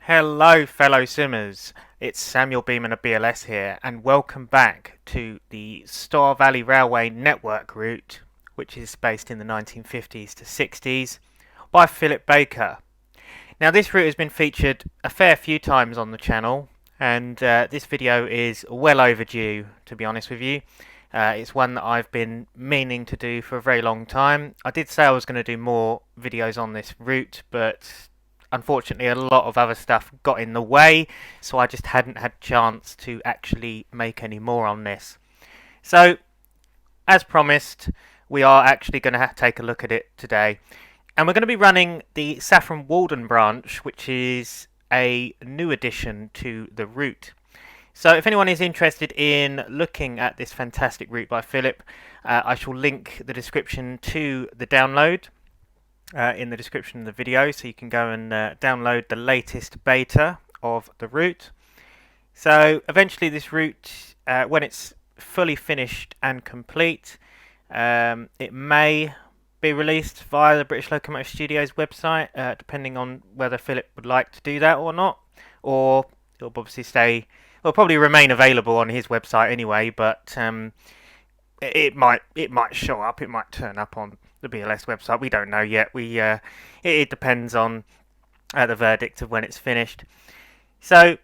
Hello fellow simmers, it's Samuel Beeman of BLS here and welcome back to the Stour Valley Railway Network route, which is based in the 1950s to 60s by Philip Baker. Now this route has been featured a fair few times on the channel and this video is well overdue, to be honest with you. It's one that I've been meaning to do for a very long time. I did say I was going to do more videos on this route, but unfortunately a lot of other stuff got in the way, so I just hadn't had a chance to actually make any more on this. So as promised, we are actually going to take a look at it today, and we're going to be running the Saffron Walden Branch, which is a new addition to the route. So if anyone is interested in looking at this fantastic route by Philip, I shall link the description to the download in the description of the video, so you can go and download the latest beta of the route. So eventually this route, when it's fully finished and complete, it may be released via the British Locomotive Studios website, depending on whether Philip would like to do that or not, or it'll obviously probably remain available on his website anyway, but it might show up, it might turn up on the BLS website. We don't know yet. It depends on the verdict of when it's finished. So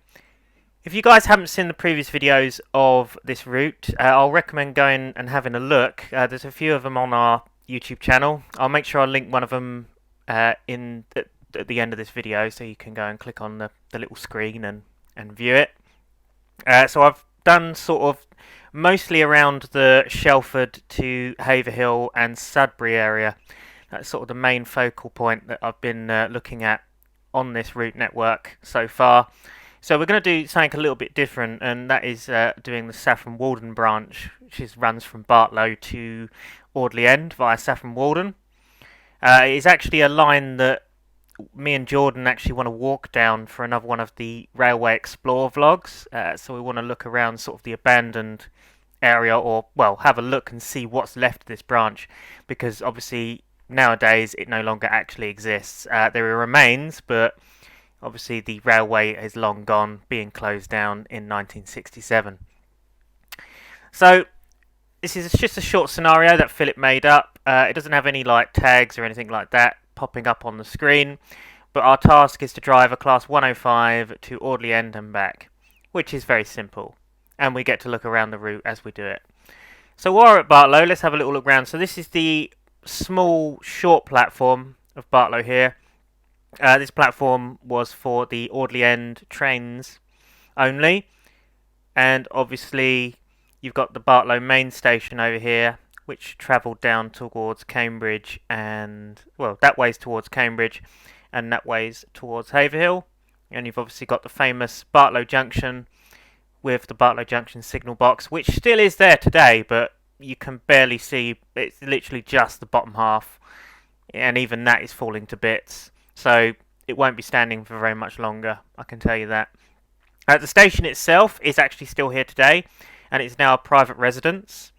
if you guys haven't seen the previous videos of this route, I'll recommend going and having a look. There's a few of them on our YouTube channel. I'll make sure I link one of them at the end of this video, so you can go and click on the little screen and view it. So I've done sort of mostly around the Shelford to Haverhill and Sudbury area. That's sort of the main focal point that I've been looking at on this route network so far. So we're going to do something a little bit different, and that is doing the Saffron Walden branch, which runs from Bartlow to Audley End via Saffron Walden. It's actually a line that me and Jordan actually want to walk down for another one of the Railway Explore vlogs. So we want to look around sort of the abandoned area, or well, have a look and see what's left of this branch, because obviously nowadays it no longer actually exists. There are remains, but obviously the railway is long gone, being closed down in 1967. So this is just a short scenario that Philip made up. It doesn't have any like tags or anything like that popping up on the screen, but our task is to drive a class 105 to Audley End and back, which is very simple, and we get to look around the route as we do it. So while we're at Bartlow, let's have a little look around. So this is the small short platform of Bartlow here. This platform was for the Audley End trains only, and obviously you've got the Bartlow main station over here, which travelled down towards Cambridge, and well, that way's towards Cambridge and that way's towards Haverhill. And you've obviously got the famous Bartlow Junction with the Bartlow Junction signal box, which still is there today, but you can barely see. It's literally just the bottom half, and even that is falling to bits, so it won't be standing for very much longer, I can tell you that. The station itself is actually still here today, and it's now a private residence,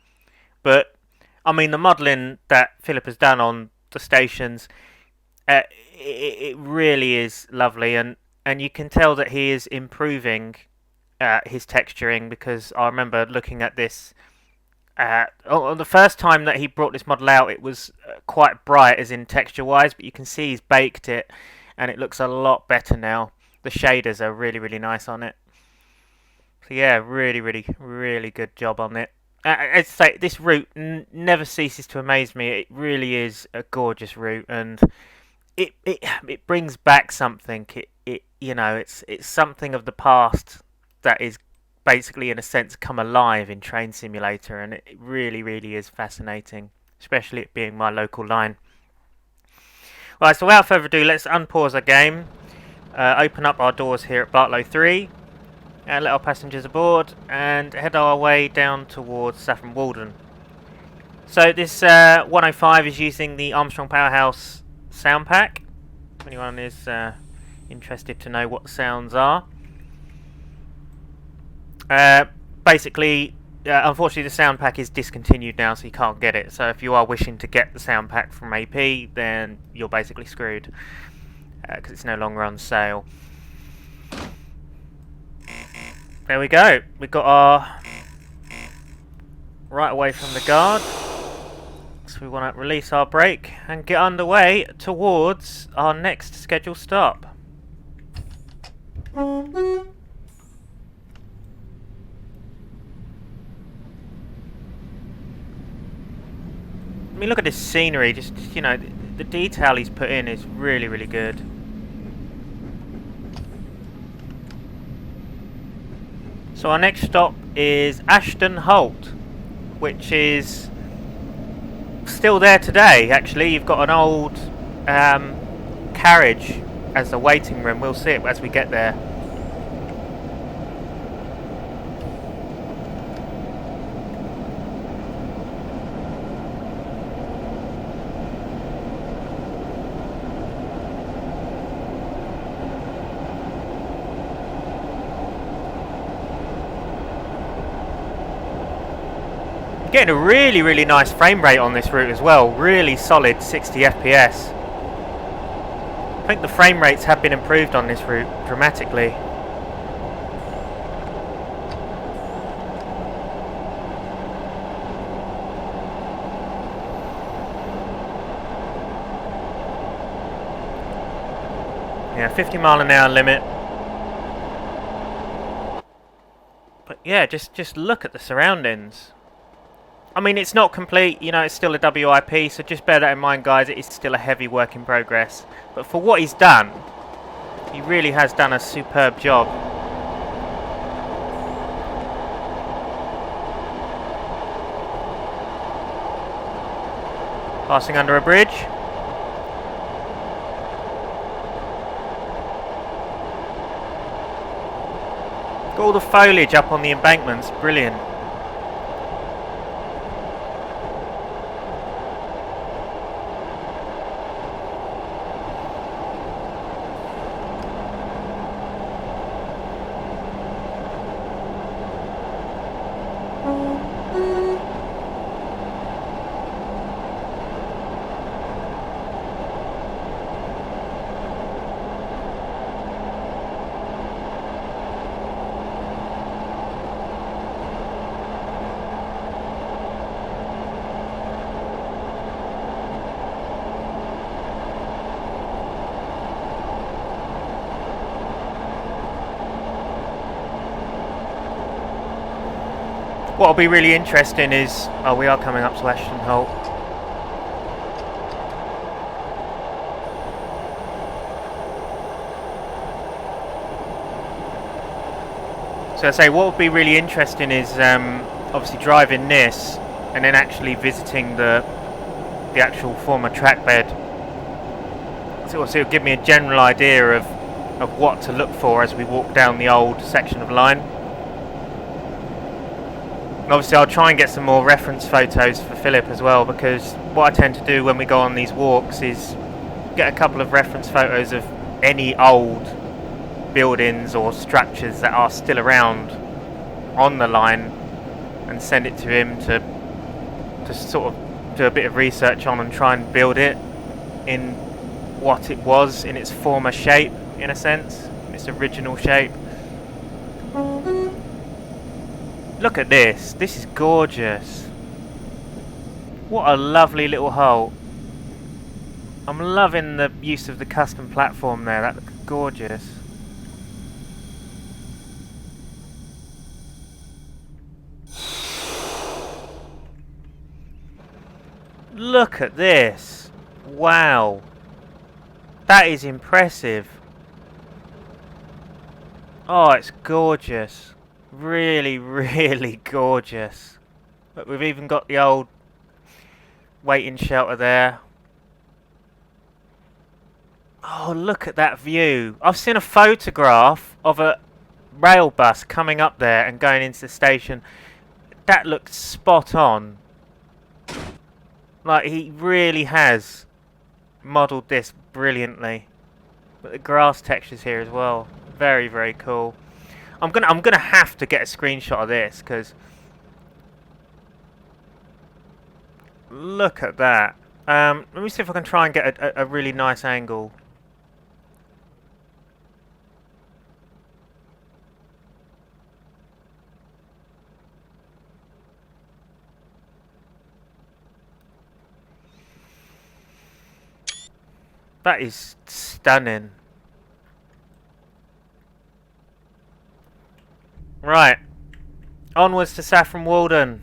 but I mean, the modelling that Philip has done on the stations, it really is lovely, and you can tell that he is improving his texturing, because I remember looking at this on the first time that he brought this model out. It was quite bright as in texture wise, but you can see he's baked it and it looks a lot better now. The shaders are really, really nice on it. So yeah, really, really, really good job on it. As I say, this route never ceases to amaze me. It really is a gorgeous route, and it brings back something. It's something of the past that is basically, in a sense, come alive in Train Simulator, and it really, really is fascinating, especially it being my local line. Right, so without further ado, let's unpause our game, open up our doors here at Bartlow 3, and let our passengers aboard and head our way down towards Saffron Walden. So this 105 is using the Armstrong Powerhouse sound pack. If anyone is interested to know what the sounds are. Basically, Unfortunately, the sound pack is discontinued now, so you can't get it. So if you are wishing to get the sound pack from AP, then you're basically screwed because it's no longer on sale. There we go. We've got our right away from the guard. So we want to release our brake and get underway towards our next scheduled stop. I mean, look at this scenery. Just, you know, the detail he's put in is really, really good. So our next stop is Ashdon Halt, which is still there today. Actually, you've got an old carriage as the waiting room. We'll see it as we get there. Getting a really, really nice frame rate on this route as well. Really solid 60 FPS. I think the frame rates have been improved on this route dramatically. Yeah, 50-mile-an-hour limit. But yeah, just look at the surroundings. I mean, it's not complete, you know, it's still a WIP, so just bear that in mind, guys. It is still a heavy work in progress. But for what he's done, he really has done a superb job. Passing under a bridge. Got all the foliage up on the embankments, brilliant. What'll be really interesting is, oh, we are coming up to Ashdon Halt. So I say, what would be really interesting is obviously driving this and then actually visiting the actual former track bed. So it'll give me a general idea of what to look for as we walk down the old section of line. Obviously I'll try and get some more reference photos for Philip as well, because what I tend to do when we go on these walks is get a couple of reference photos of any old buildings or structures that are still around on the line and send it to him to sort of do a bit of research on and try and build it in what it was in its former shape, in a sense, its original shape. Look at this. This is gorgeous. What a lovely little hole. I'm loving the use of the custom platform there. That looks gorgeous. Look at this. Wow. That is impressive. Oh, it's gorgeous. Really, really gorgeous. But we've even got the old waiting shelter there. Oh, look at that view. I've seen a photograph of a rail bus coming up there and going into the station. That looks spot on. Like, he really has modelled this brilliantly. But the grass textures here as well. Very, very cool. I'm gonna have to get a screenshot of this, because Look at that. Let me see if I can try and get a really nice angle. That is stunning. Right. Onwards to Saffron Walden.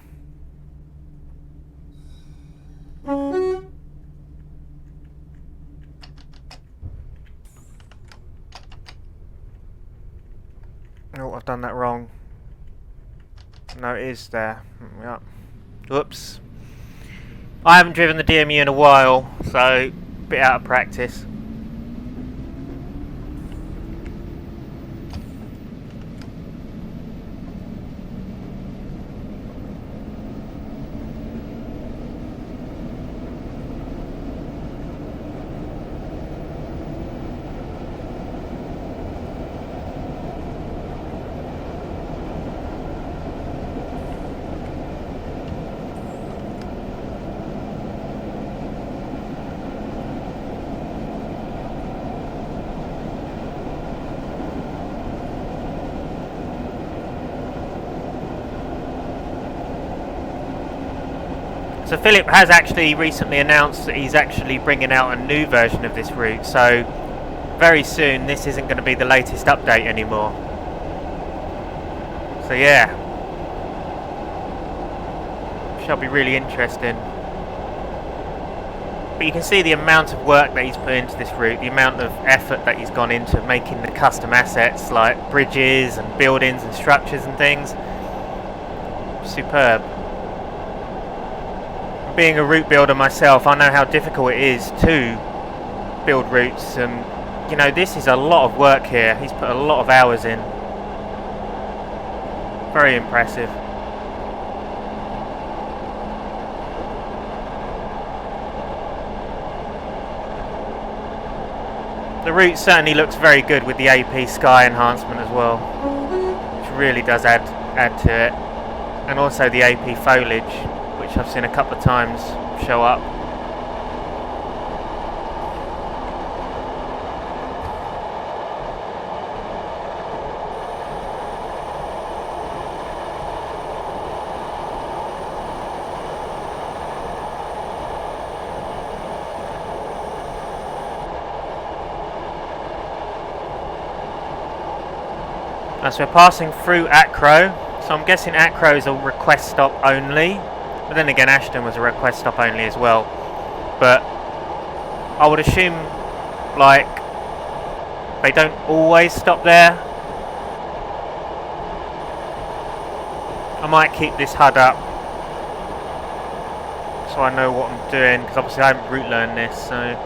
Oh, I've done that wrong. No, it is there. Yep. Whoops. I haven't driven the DMU in a while, so a bit out of practice. So Philip has actually recently announced that he's actually bringing out a new version of this route, so very soon this isn't going to be the latest update anymore. So yeah, shall be really interesting. But you can see the amount of work that he's put into this route, the amount of effort that he's gone into making the custom assets like bridges and buildings and structures and things. Superb. Being a route builder myself, I know how difficult it is to build routes, and you know, this is a lot of work here. He's put a lot of hours in. Very impressive. The route certainly looks very good with the AP sky enhancement as well, which really does add to it, and also the AP foliage, which I've seen a couple of times show up. So we're passing through Acrow, so I'm guessing Acrow is a request stop only. But then again, Ashdon was a request stop only as well. But I would assume, like, they don't always stop there. I might keep this HUD up so I know what I'm doing, because obviously I haven't route learned this, so...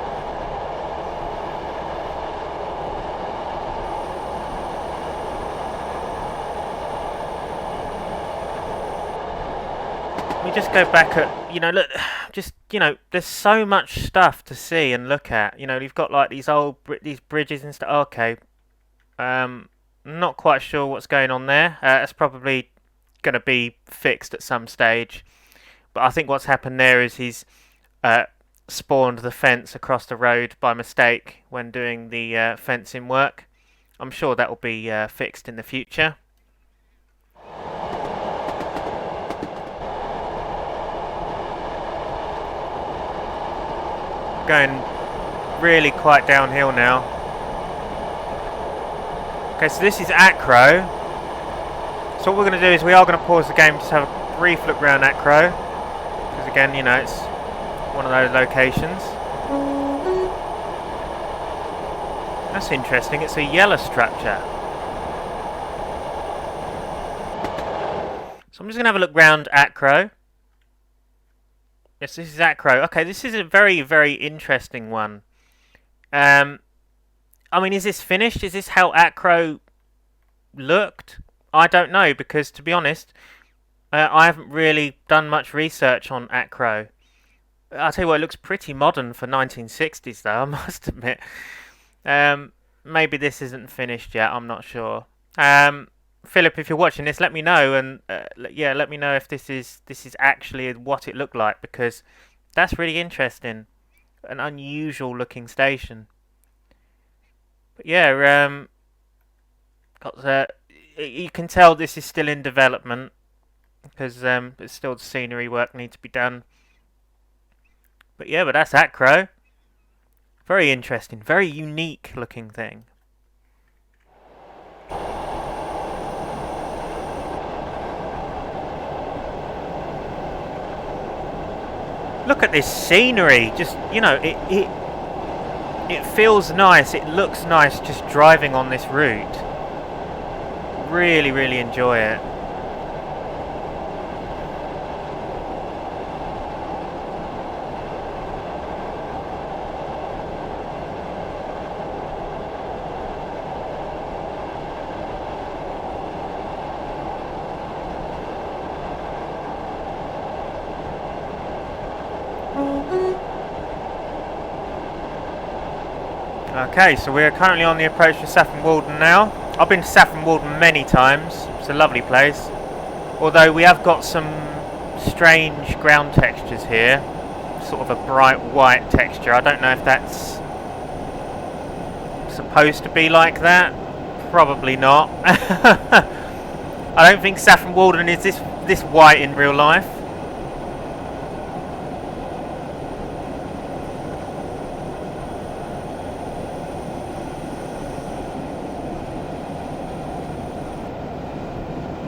Just go back at, you know, look, just, you know, there's so much stuff to see and look at. You know, you've got like these these bridges and stuff. Okay, not quite sure what's going on there. It's probably going to be fixed at some stage. But I think what's happened there is he's spawned the fence across the road by mistake when doing the fencing work. I'm sure that will be fixed in the future. Going really quite downhill now. Okay, so this is Acrow. So what we're going to do is we are going to pause the game to have a brief look around Acrow, because again, you know, it's one of those locations. That's interesting, it's a yellow structure. So I'm just going to have a look round Acrow. Yes, this is Acrow. Okay, this is a very, very interesting one. I mean, is this finished? Is this how Acrow looked? I don't know, because to be honest, I haven't really done much research on Acrow. I'll tell you what, it looks pretty modern for 1960s, though, I must admit. Maybe this isn't finished yet, I'm not sure. Philip, if you're watching this, let me know, and yeah, let me know if this is actually what it looked like, because That's really interesting. An unusual looking station. But yeah, got the. You can tell this is still in development because there's still the scenery work needs to be done. But yeah, but that's Acrow. Very interesting, very unique looking thing. Look at this scenery. Just, you know, it feels nice. It looks nice just driving on this route. Really, really enjoy it. Okay, so we're currently on the approach to Saffron Walden now. I've been to Saffron Walden many times. It's a lovely place. Although we have got some strange ground textures here. Sort of a bright white texture. I don't know if that's supposed to be like that. Probably not. I don't think Saffron Walden is this white in real life.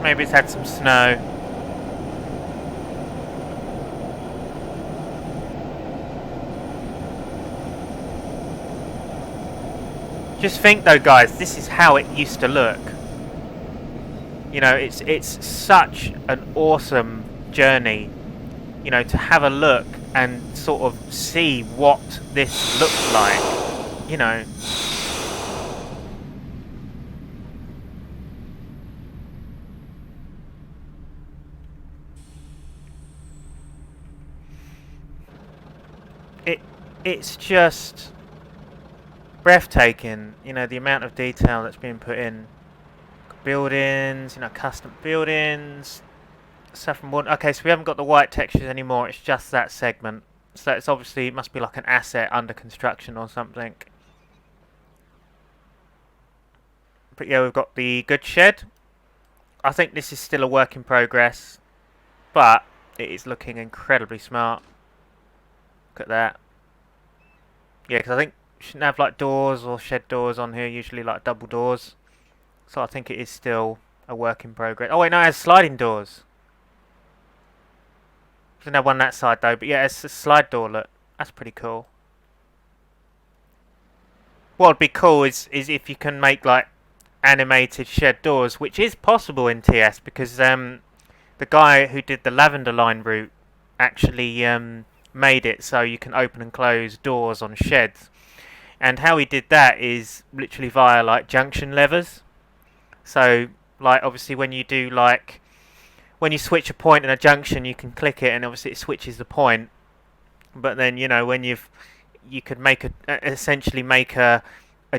Maybe it's had some snow. Just think though, guys, this is how it used to look. You know, it's such an awesome journey, you know, to have a look and sort of see what this looks like, you know. It's just breathtaking, you know, the amount of detail that's been put in. Buildings, you know, custom buildings. Saffron Walden. Okay, so we haven't got the white textures anymore, it's just that segment. So it's obviously, it must be like an asset under construction or something. But yeah, we've got the goods shed. I think this is still a work in progress, but it is looking incredibly smart. Look at that. Yeah, because I think you shouldn't have like doors or shed doors on here, usually like double doors. So I think it is still a work in progress. Oh wait, no, it has sliding doors. There's no one that side though, but yeah, it's a slide door, look. That's pretty cool. What would be cool is if you can make like animated shed doors, which is possible in TS because the guy who did the Lavender Line route actually made it so you can open and close doors on sheds. And how he did that is literally via like junction levers. So like obviously when you do like when you switch a point in a junction, you can click it and obviously it switches the point. But then, you know, when you could make essentially make a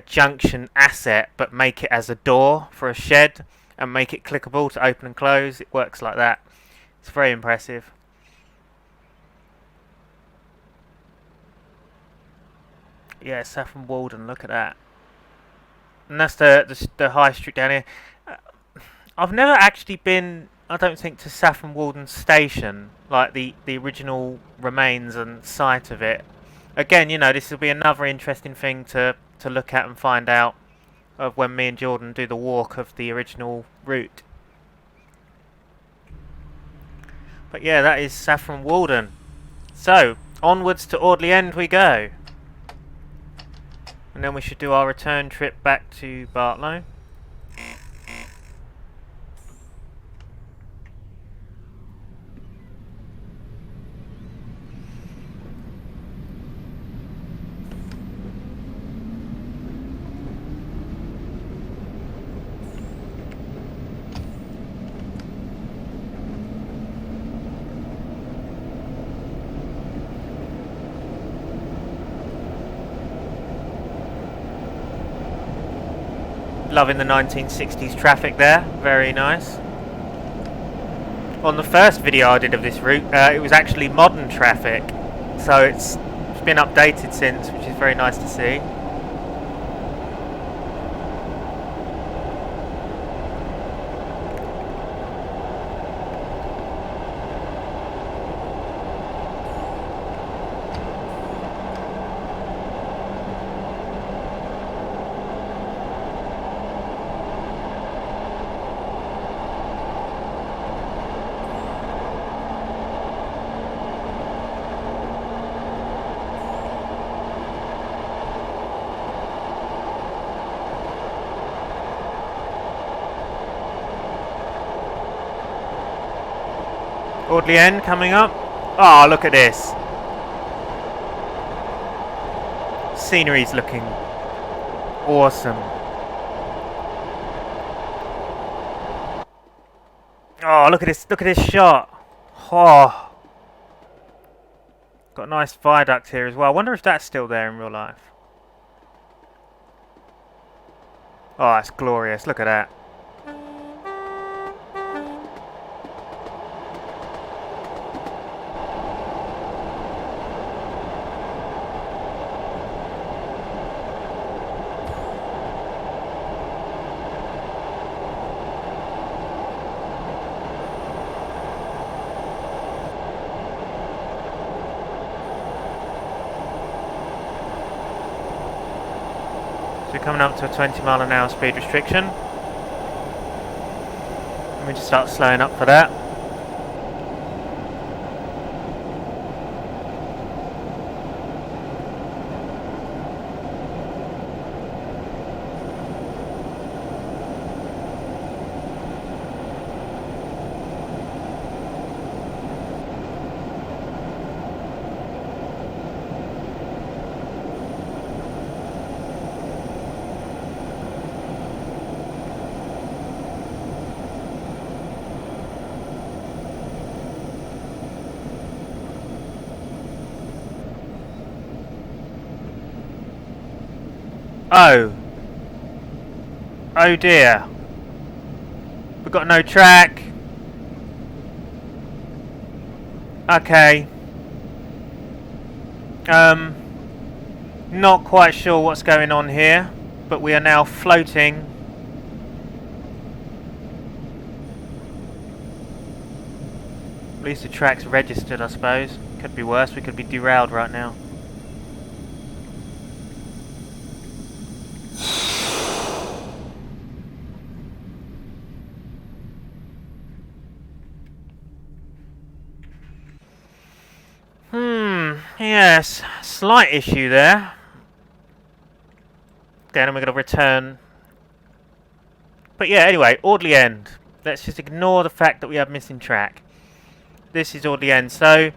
junction asset, but make it as a door for a shed and make it clickable to open and close. It works like that. It's very impressive. Yeah, Saffron Walden, look at that. And that's the high street down here. I've never actually been, I don't think, to Saffron Walden Station, like the original remains and site of it. Again, you know, this will be another interesting thing to look at and find out of when me and Jordan do the walk of the original route. But yeah, that is Saffron Walden. So, onwards to Audley End we go. And then we should do our return trip back to Bartlow. Loving the 1960s traffic there, very nice. On the first video I did of this route, it was actually modern traffic, So it's been updated since, which is very nice to see. Audley End coming up. Oh, look at this. Scenery's looking awesome. Oh, look at this shot. Oh. Got a nice viaduct here as well. I wonder if that's still there in real life. Oh, that's glorious. Look at that. So we're coming up to a 20-mile-an-hour speed restriction. Let me just start slowing up for that. Oh dear. We've got no track. Okay. Not quite sure what's going on here, but we are now floating. At least the track's registered, I suppose. Could be worse, we could be derailed right now. Yes, slight issue there. Then we're going to return. But yeah, anyway, Audley End. Let's just ignore the fact that we have missing track. This is Audley End. So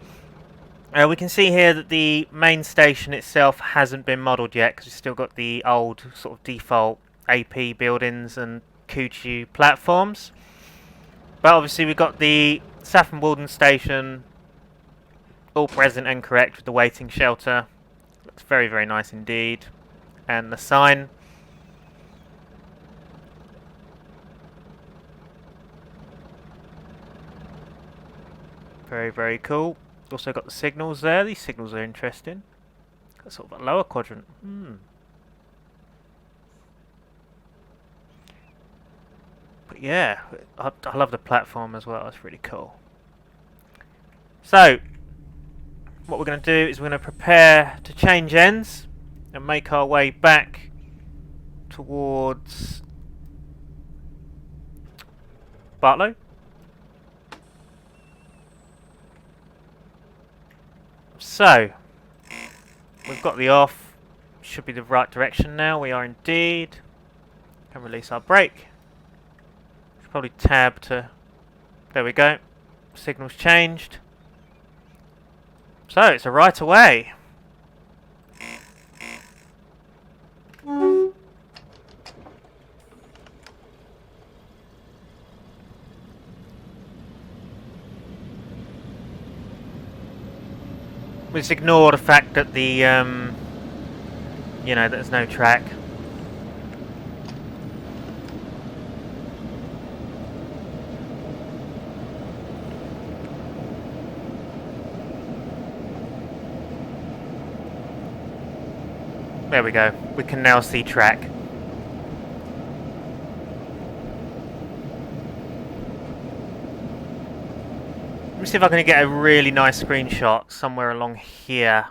we can see here that the main station itself hasn't been modelled yet because we've still got the old sort of default AP buildings and Thankyou platforms. But obviously we've got the Saffron Walden station all present and correct with the waiting shelter. Looks very, very nice indeed. And the sign. Very, very cool. Also got the signals there. These signals are interesting. Got sort of a lower quadrant. But yeah, I love the platform as well. It's really cool. So what we're going to do is we're going to prepare to change ends and make our way back towards Bartlow. So we've got the off, should be the right direction now. We are indeed. Can release our brake. Should probably tab to, there we go, signals changed. So it's a right away. We just ignore the fact that the, you know, there's no track. There we go. We can now see track. Let me see if I can get a really nice screenshot somewhere along here.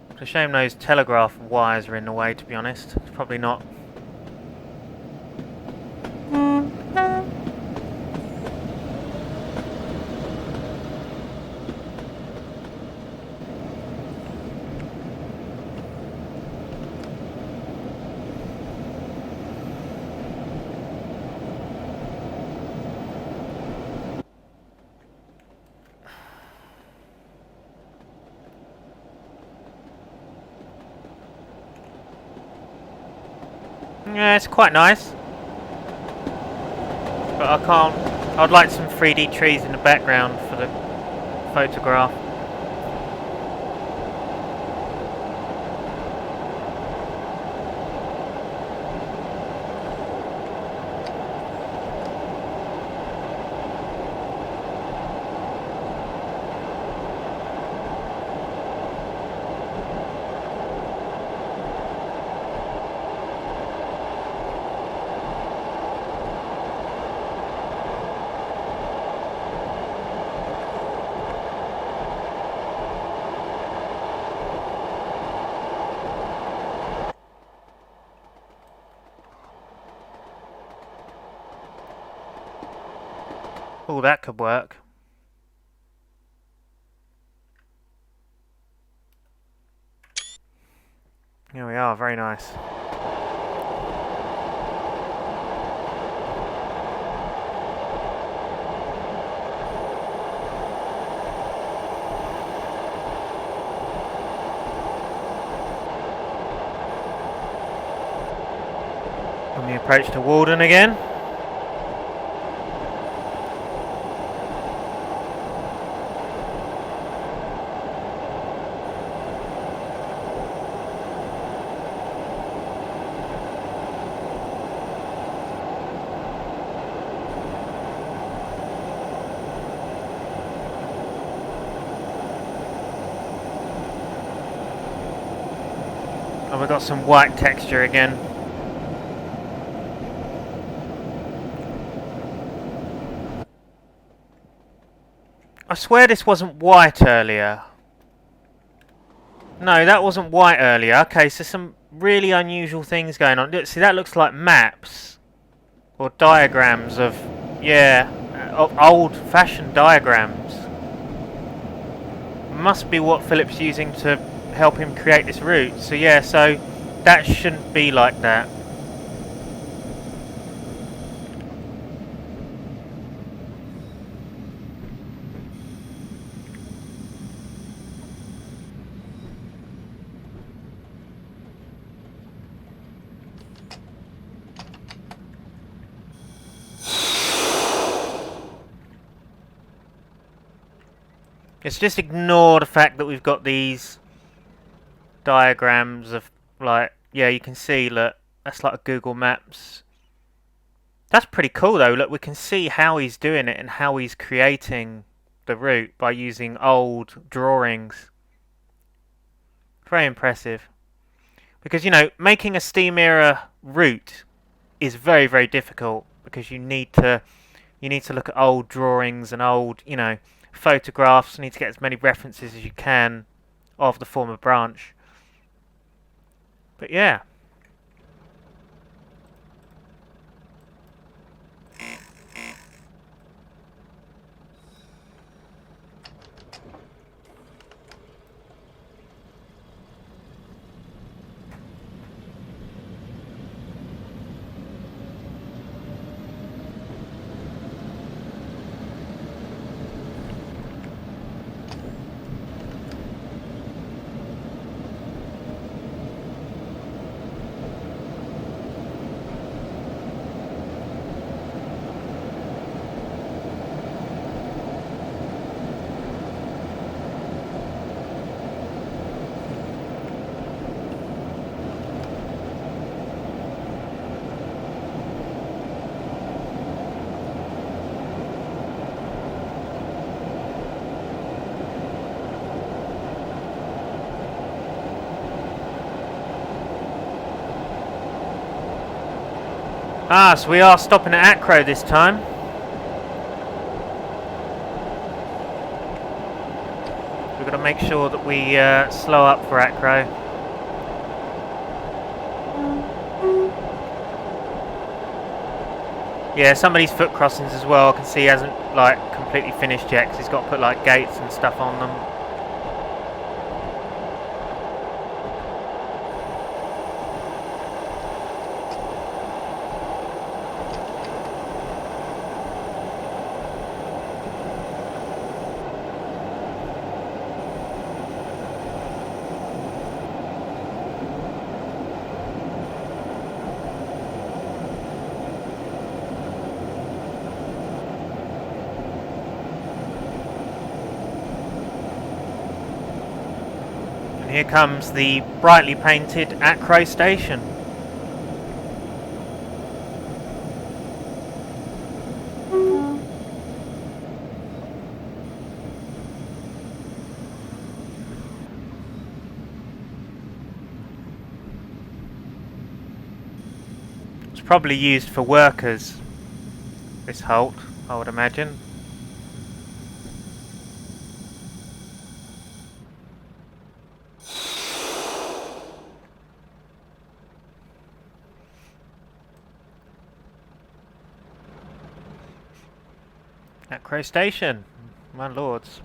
It's a shame those telegraph wires are in the way, to be honest. It's probably not. Yeah, it's quite nice. But I can't... I'd like some 3D trees in the background for the photograph. Oh, that could work. Here we are, very nice. On the approach to Walden again. And we've got some white texture again. I swear this wasn't white earlier. No, that wasn't white earlier. Okay, so some really unusual things going on. See, that looks like maps. Or diagrams of... Yeah, of old-fashioned diagrams. Must be what Philip's using to help him create this route. So yeah, so that shouldn't be like that. Let's just ignore the fact that we've got these diagrams of, like, yeah, you can see, look, that's like a Google Maps. That's pretty cool though. Look, we can see how he's doing it and how he's creating the route by using old drawings. Very impressive. Because, you know, making a steam era route is very, very difficult because you need to look at old drawings and old, you know, photographs. You need to get as many references as you can of the former branch. But yeah. Ah, so we are stopping at Acrow this time. We've got to make sure that we slow up for Acrow. Yeah, some of these foot crossings as well, I can see he hasn't like completely finished yet because he's got to put like gates and stuff on them. And here comes the brightly painted Acrow station. It's probably used for workers, this halt, I would imagine. Acrow station, my lords.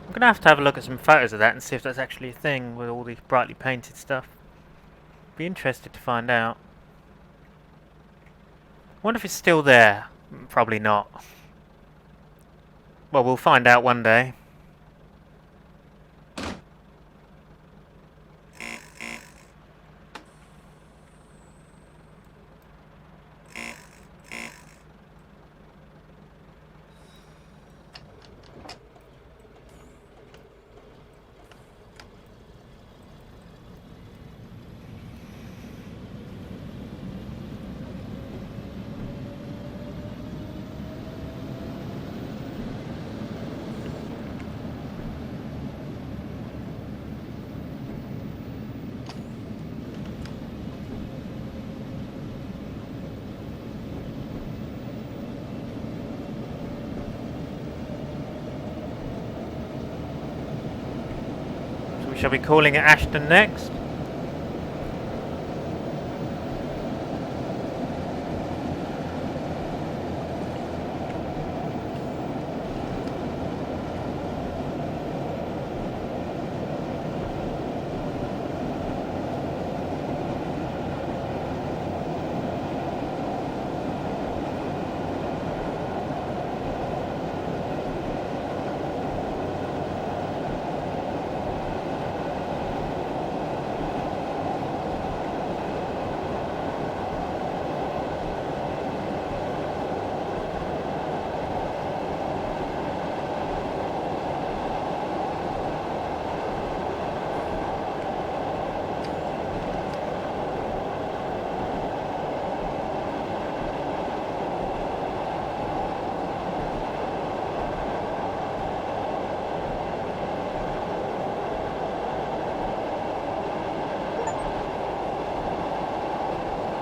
I'm going to have a look at some photos of that and see if that's actually a thing with all these brightly painted stuff. Be interested to find out. Wonder if it's still there. Probably not. Well, we'll find out one day. Shall we be calling it Ashdon next?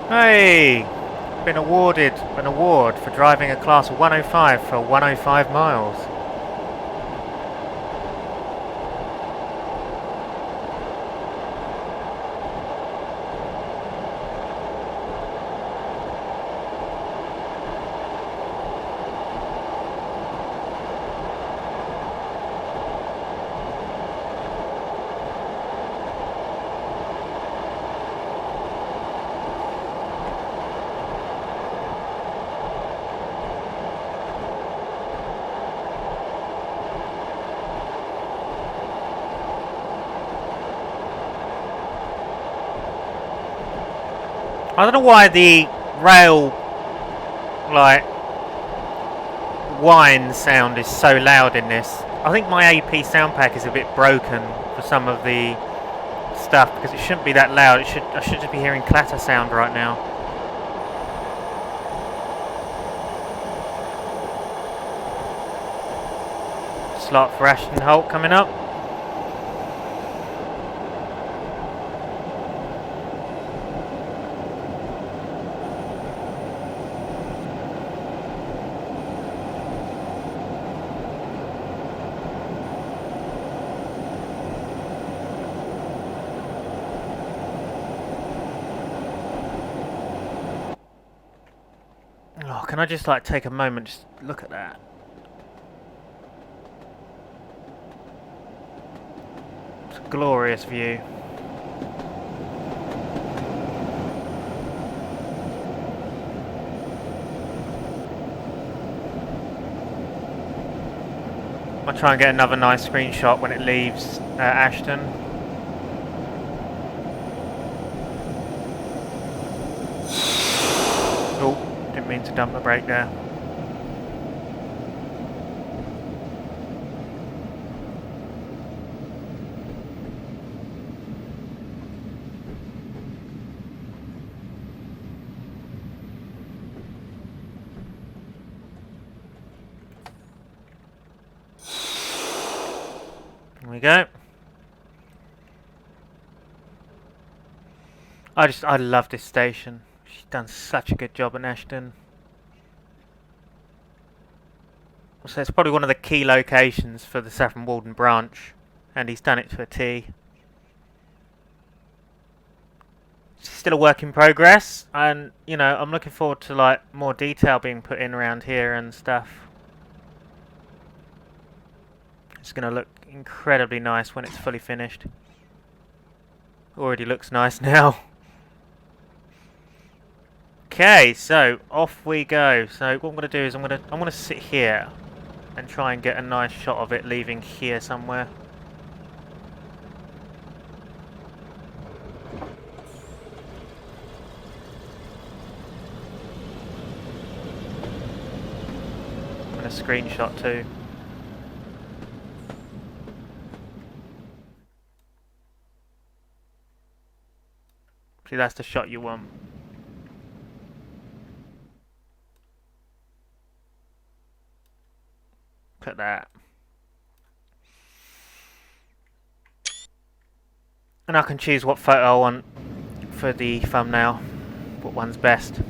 Hey! Been awarded an award for driving a class 105 for 105 miles. I don't know why the rail, like, whine sound is so loud in this. I think my AP sound pack is a bit broken for some of the stuff because it shouldn't be that loud. I should just be hearing clatter sound right now. Slot for Ashdon Halt coming up. can I just like take a moment, just look at that. It's a glorious view. I'll try and get another nice screenshot when it leaves Ashdon. Oh, didn't mean to dump the brake there. There we go. I love this station. She's done such a good job in Ashdon. So it's probably one of the key locations for the Saffron Walden branch, and he's done it to a T. It's still a work in progress, and you know, I'm looking forward to like more detail being put in around here and stuff. It's going to look incredibly nice when it's fully finished. Already looks nice now. Okay, so off we go. So what I'm going to do is I'm going to sit here and try and get a nice shot of it leaving here somewhere. And a screenshot too. See, that's the shot you want. Look at that. And I can choose what photo I want for the thumbnail. What one's best.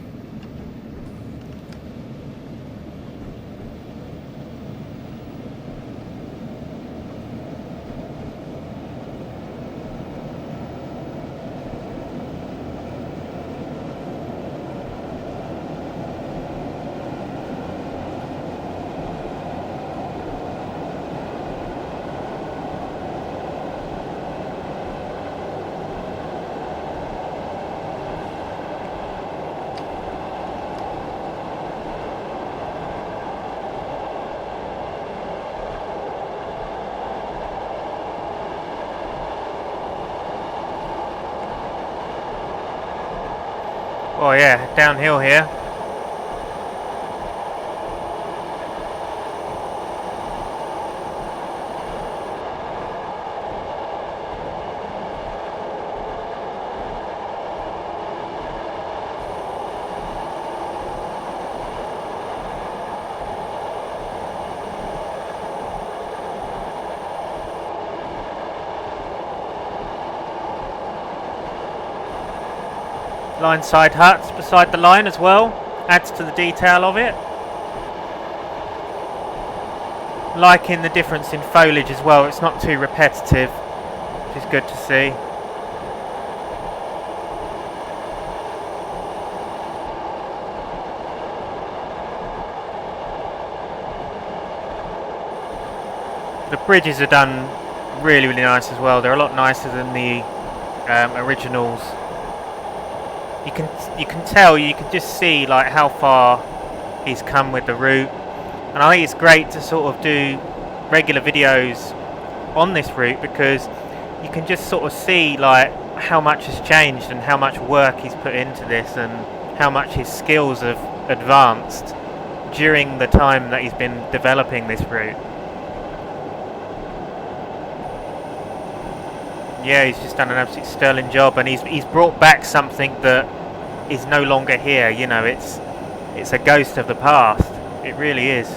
Oh yeah, downhill here. Line side huts beside the line as well, adds to the detail of it. Liking the difference in foliage as well, it's not too repetitive, which is good to see. The bridges are done really, really nice as well. They're a lot nicer than the originals. You can tell, you can just see like how far he's come with the route, and I think it's great to sort of do regular videos on this route because you can just sort of see like how much has changed and how much work he's put into this and how much his skills have advanced during the time that he's been developing this route. Yeah, he's just done an absolutely sterling job, and he's brought back something that is no longer here. You know, it's a ghost of the past. It really is.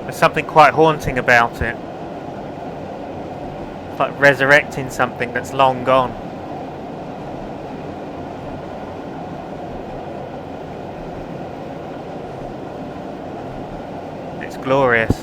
There's something quite haunting about it. It's like resurrecting something that's long gone. It's glorious.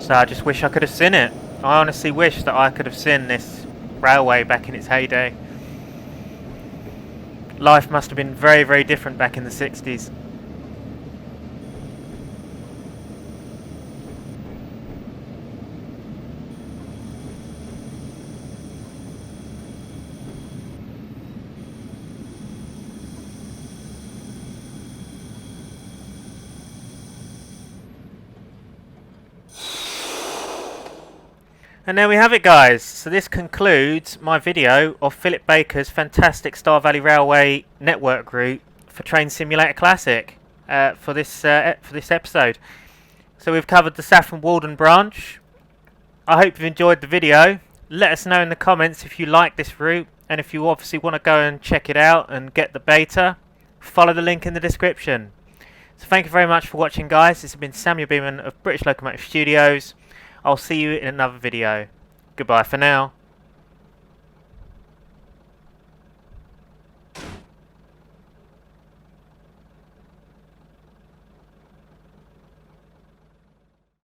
So I just wish I could have seen it. I honestly wish that I could have seen this railway back in its heyday. Life must have been very, very different back in the 60s. And there we have it, guys. So this concludes my video of Philip Baker's fantastic Stour Valley Railway network route for Train Simulator Classic for this episode. So we've covered the Saffron Walden Branch. I hope you've enjoyed the video. Let us know in the comments if you like this route, and if you obviously want to go and check it out and get the beta, follow the link in the description. So thank you very much for watching, guys. This has been Samuel Beeman of British Locomotive Studios. I'll see you in another video. Goodbye for now.